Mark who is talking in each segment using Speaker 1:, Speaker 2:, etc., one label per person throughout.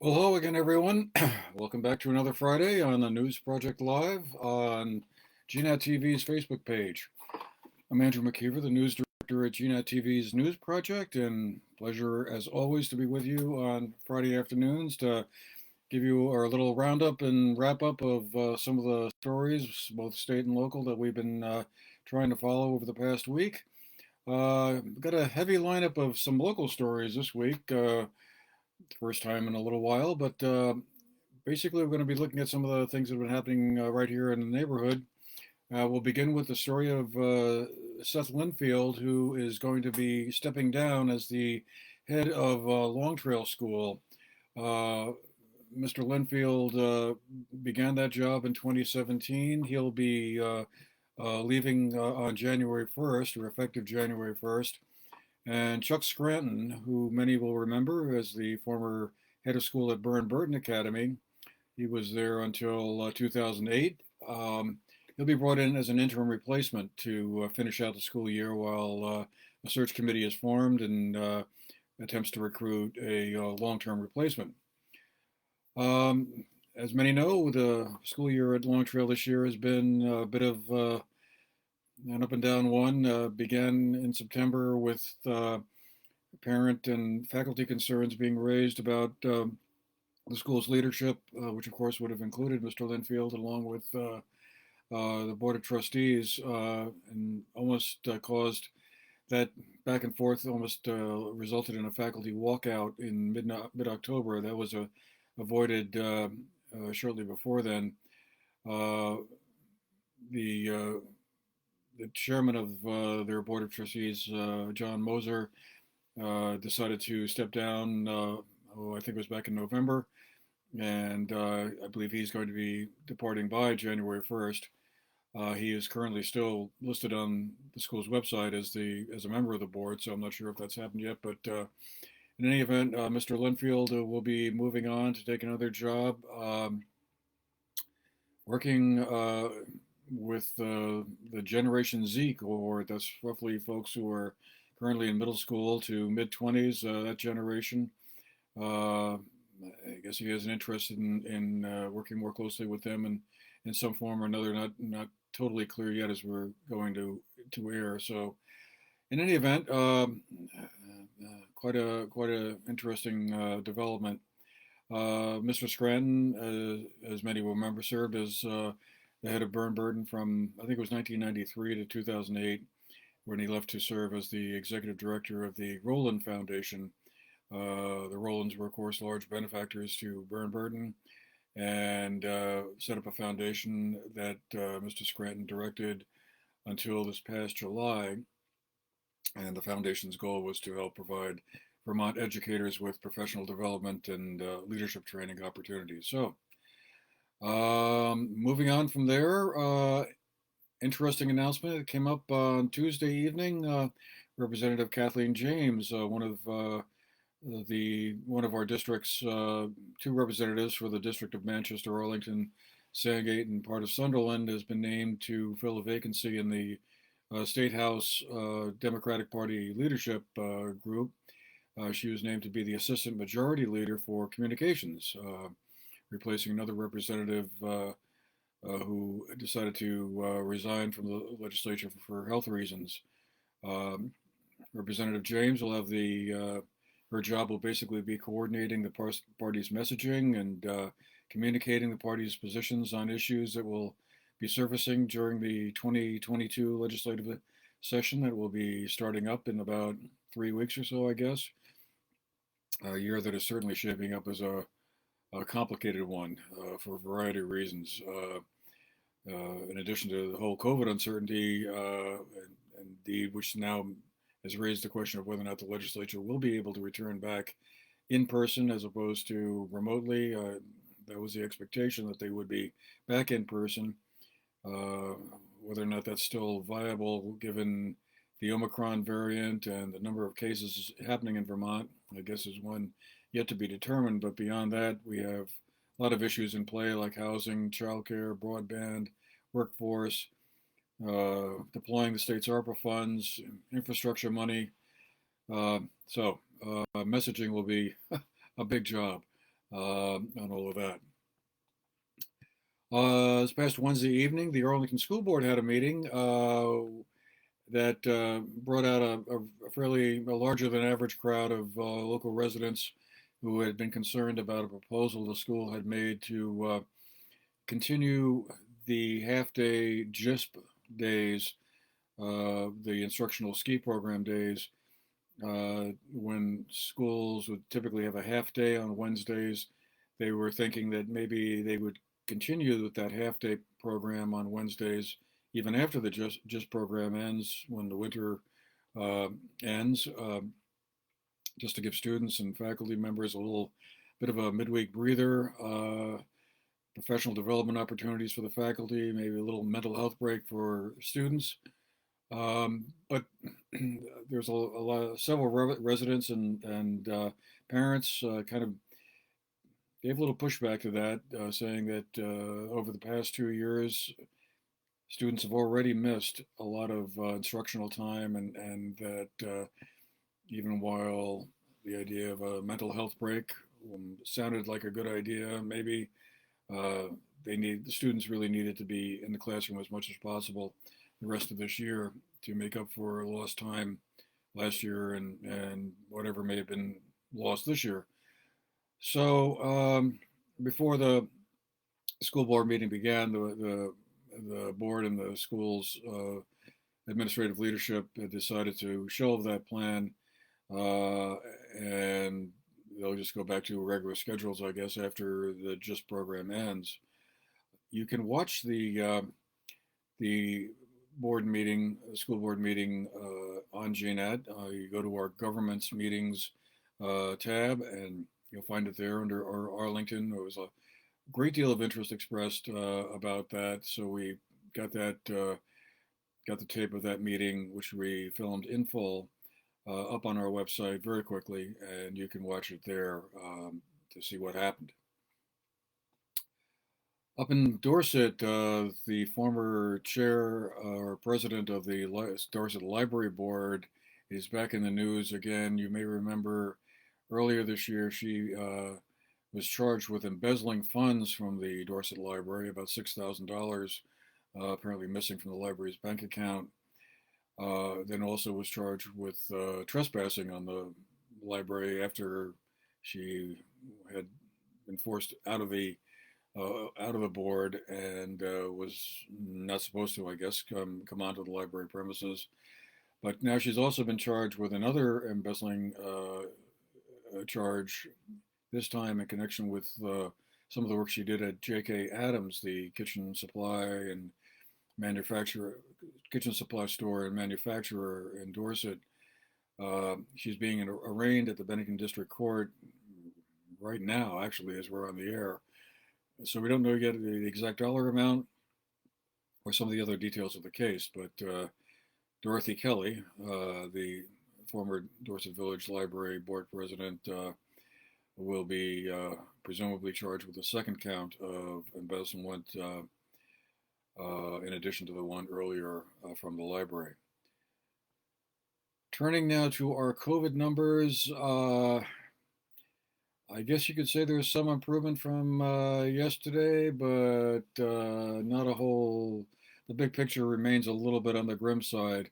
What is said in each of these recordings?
Speaker 1: Well, hello again, everyone. Welcome back to another Friday on the News Project Live on GNAT-TV's Facebook page. I'm Andrew McKeever, the news director at GNAT-TV's News Project, and pleasure as always to be with you on Friday afternoons to give you our little roundup and wrap up of some of the stories, both state and local, that we've been trying to follow over the past week. We've got a heavy lineup of some local stories this week. First time in a little while, but basically we're going to be looking at some of the things that have been happening right here in the neighborhood. We'll begin with the story of Seth Linfield, who is going to be stepping down as the head of Long Trail School. Mr. Linfield began that job in 2017. He'll be leaving on January 1st, or effective January 1st. And Chuck Scranton, who many will remember as the former head of school at Burn Academy, he was there until 2008. He'll be brought in as an interim replacement to finish out the school year while a search committee is formed and attempts to recruit a long-term replacement. As many know, the school year at Long Trail this year has been a bit of an up and down one. Began in September with parent and faculty concerns being raised about the school's leadership, which of course would have included Mr. Linfield along with the Board of Trustees, and almost caused that back and forth, almost resulted in a faculty walkout in mid-October. That was avoided shortly before then. The the chairman of their board of trustees, John Moser, decided to step down. I think it was back in November, and I believe he's going to be departing by January 1st. He is currently still listed on the school's website as a member of the board, so I'm not sure if that's happened yet. But in any event, Mr. Linfield will be moving on to take another job, working with the Generation Z cohort. That's roughly folks who are currently in middle school to mid 20s. That generation. I guess he has an interest in working more closely with them in some form or another. Not totally clear yet as we're going to air. So in any event, quite a interesting development. Mr. Scranton, as many will remember, served as the head of Burn from, I think it was 1993 to 2008, when he left to serve as the executive director of the Rowland Foundation. The Rowlands were, of course, large benefactors to Burn and set up a foundation that Mr. Scranton directed until this past July. And the foundation's goal was to help provide Vermont educators with professional development and leadership training opportunities. So, moving on from there, interesting announcement that came up on Tuesday evening. Representative Kathleen James, one of our district's two representatives for the District of Manchester, Arlington, Sandgate, and part of Sunderland, has been named to fill a vacancy in the State House Democratic Party leadership group. She was named to be the Assistant Majority Leader for Communications, replacing another representative who decided to resign from the legislature for health reasons. Representative James will have her job will basically be coordinating the party's messaging and communicating the party's positions on issues that will be surfacing during the 2022 legislative session that will be starting up in about 3 weeks or so, I guess. A year that is certainly shaping up as a complicated one for a variety of reasons. In addition to the whole COVID uncertainty, indeed, which now has raised the question of whether or not the legislature will be able to return back in person as opposed to remotely. That was the expectation that they would be back in person. Whether or not that's still viable given the Omicron variant and the number of cases happening in Vermont, I guess is one yet to be determined. But beyond that, we have a lot of issues in play like housing, childcare, broadband, workforce, deploying the state's ARPA funds, infrastructure money. So messaging will be a big job. on all of that. This past Wednesday evening, the Arlington School Board had a meeting that brought out a fairly larger than average crowd of local residents who had been concerned about a proposal the school had made to continue the half-day GISP days, the instructional ski program days, when schools would typically have a half day on Wednesdays. They were thinking that maybe they would continue with that half day program on Wednesdays even after the GISP program ends, when the winter ends, just to give students and faculty members a little bit of a midweek breather, professional development opportunities for the faculty, maybe a little mental health break for students. But there's a lot, several residents and parents kind of gave a little pushback to that, saying that over the past 2 years, students have already missed a lot of instructional time, and that even while the idea of a mental health break sounded like a good idea, maybe the students really needed to be in the classroom as much as possible the rest of this year to make up for lost time last year and whatever may have been lost this year. So before the school board meeting began, the board and the school's administrative leadership had decided to shelve that plan, and they'll just go back to regular schedules, I guess, after the GIST program ends. You can watch the board meeting, school board meeting on GNAT. You go to our government's meetings tab, and you'll find it there under our Arlington. There was a great deal of interest expressed about that, so we got that got the tape of that meeting, which we filmed in full, up on our website very quickly, and you can watch it there to see what happened. Up in Dorset, the former chair or president of the Dorset Library Board is back in the news again. You may remember earlier this year she was charged with embezzling funds from the Dorset Library, about $6,000, apparently missing from the library's bank account. Then also was charged with trespassing on the library after she had been forced out of the board and was not supposed to, I guess, come onto the library premises. But now she's also been charged with another embezzling charge, this time in connection with some of the work she did at J.K. Adams, the kitchen supply store and manufacturer in Dorset. She's being arraigned at the Bennington District Court right now, actually, as we're on the air. So we don't know yet the exact dollar amount or some of the other details of the case, but Dorothy Kelly, the former Dorset Village Library Board President, will be presumably charged with a second count of embezzlement in addition to the one earlier from the library. Turning now to our COVID numbers, I guess you could say there's some improvement from yesterday, but not a whole. The big picture remains a little bit on the grim side.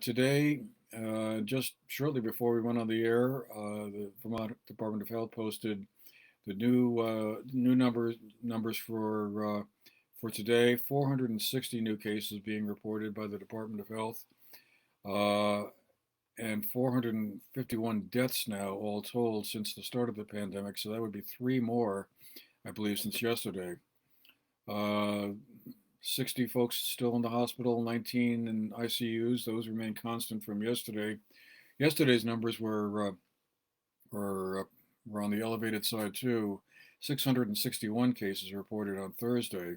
Speaker 1: Today, just shortly before we went on the air, the Vermont Department of Health posted the new numbers for today. 460 new cases being reported by the Department of Health, and 451 deaths now, all told, since the start of the pandemic. So that would be 3 more, I believe, since yesterday. 60 folks still in the hospital, 19 in ICUs. Those remain constant from yesterday. Yesterday's numbers were on the elevated side too. 661 cases reported on Thursday.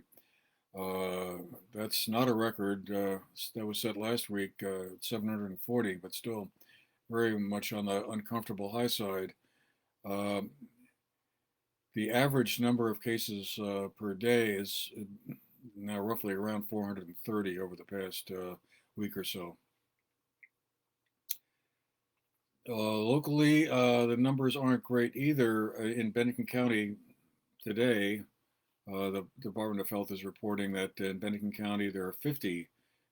Speaker 1: That's not a record. That was set last week, 740, but still very much on the uncomfortable high side. The average number of cases per day is now roughly around 430 over the past week or so. Locally, the numbers aren't great either. In Bennington County today, the Department of Health is reporting that in Bennington County there are 50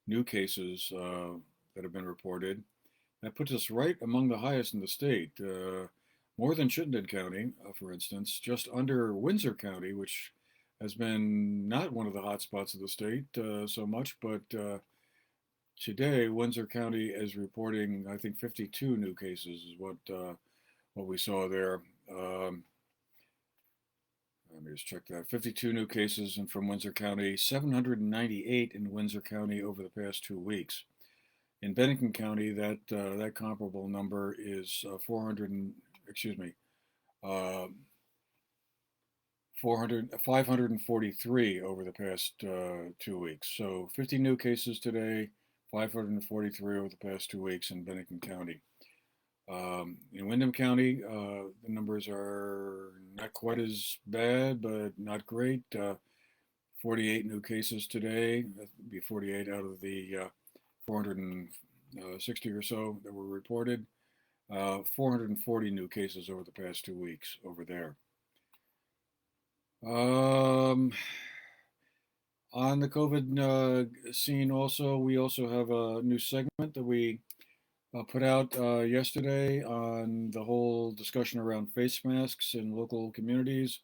Speaker 1: new cases that have been reported. That puts us right among the highest in the state, more than Chittenden County, for instance, just under Windsor County, which has been not one of the hot spots of the state so much, but today Windsor County is reporting, I think, 52 new cases is what we saw there. Let me just check that. 52 new cases and from Windsor County, 798 in Windsor County over the past 2 weeks. In Bennington County, that comparable number is 543 over the past 2 weeks. So 50 new cases today, 543 over the past 2 weeks in Bennington County. In Windham County, the numbers are not quite as bad, but not great. 48 new cases today. That would be 48 out of the 460 or so that were reported. 440 new cases over the past 2 weeks over there. On the COVID scene also, we also have a new segment that we put out yesterday on the whole discussion around face masks in local communities.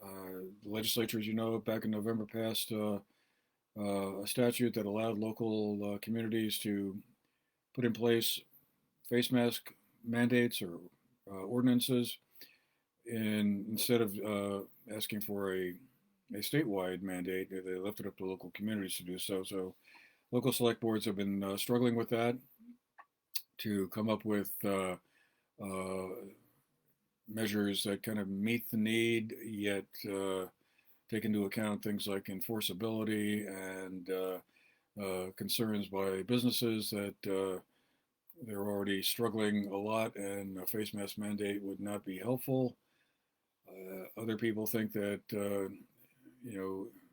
Speaker 1: The legislature, as you know, back in November passed a statute that allowed local communities to put in place face mask mandates or ordinances instead of asking for a statewide mandate. They left it up to local communities to do so. So local select boards have been struggling with that to come up with measures that kind of meet the need, yet take into account things like enforceability and concerns by businesses that they're already struggling a lot, and a face mask mandate would not be helpful. Other people think that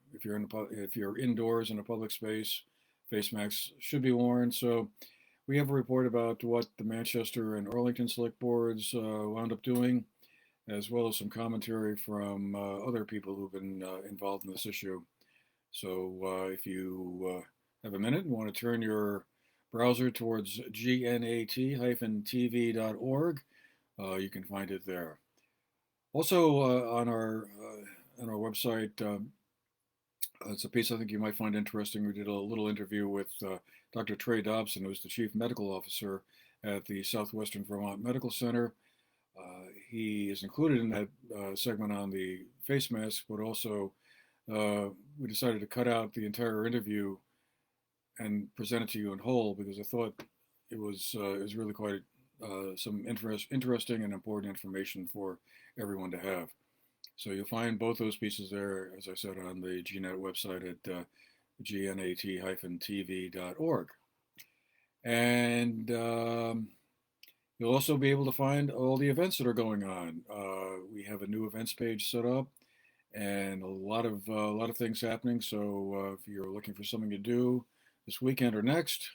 Speaker 1: if you're indoors in a public space, face masks should be worn. So we have a report about what the Manchester and Arlington select boards wound up doing, as well as some commentary from other people who've been involved in this issue. So if you have a minute and want to turn your browser towards GNAT-TV.org, you can find it there. Also on our website, it's a piece I think you might find interesting. We did a little interview with Dr. Trey Dobson, who's the Chief Medical Officer at the Southwestern Vermont Medical Center. He is included in that segment on the face mask, but also we decided to cut out the entire interview and present it to you in whole because I thought it was really quite some interesting and important information for everyone to have. So you'll find both those pieces there, as I said, on the GNAT website at gnat-tv.org. And you'll also be able to find all the events that are going on. We have a new events page set up, and a lot of things happening. So if you're looking for something to do this weekend or next,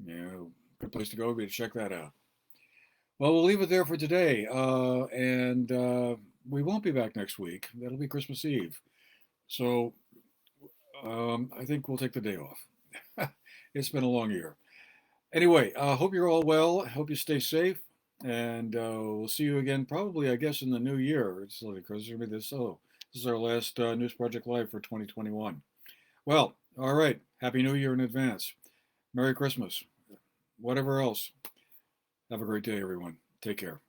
Speaker 1: good place to go would be to check that out. Well, we'll leave it there for today, and we won't be back next week. That'll be Christmas Eve. So I think we'll take the day off. It's been a long year. Anyway, hope you're all well. Hope you stay safe. And we'll see you again probably, I guess, in the new year. It's because this is our last News Project Live for 2021. Well, all right. Happy New Year in advance. Merry Christmas. Whatever else. Have a great day, everyone. Take care.